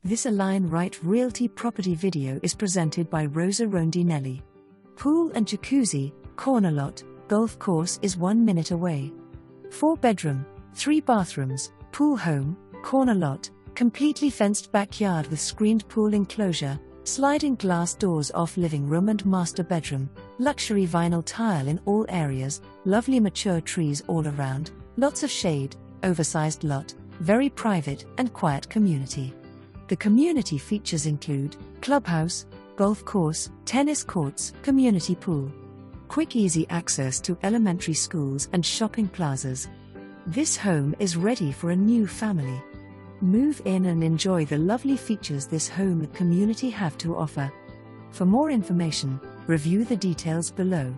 This Align Right Realty property video is presented by Rosa Rondinelli. Pool and jacuzzi, corner lot, golf course is 1 minute away. 4-bedroom, 3 bathrooms, pool home, corner lot, completely fenced backyard with screened pool enclosure, sliding glass doors off living room and master bedroom, luxury vinyl tile in all areas, lovely mature trees all around, lots of shade, oversized lot, very private and quiet community. The community features include clubhouse, golf course, tennis courts, community pool. Quick easy access to elementary schools and shopping plazas. This home is ready for a new family. Move in and enjoy the lovely features this home and community have to offer. For more information, review the details below.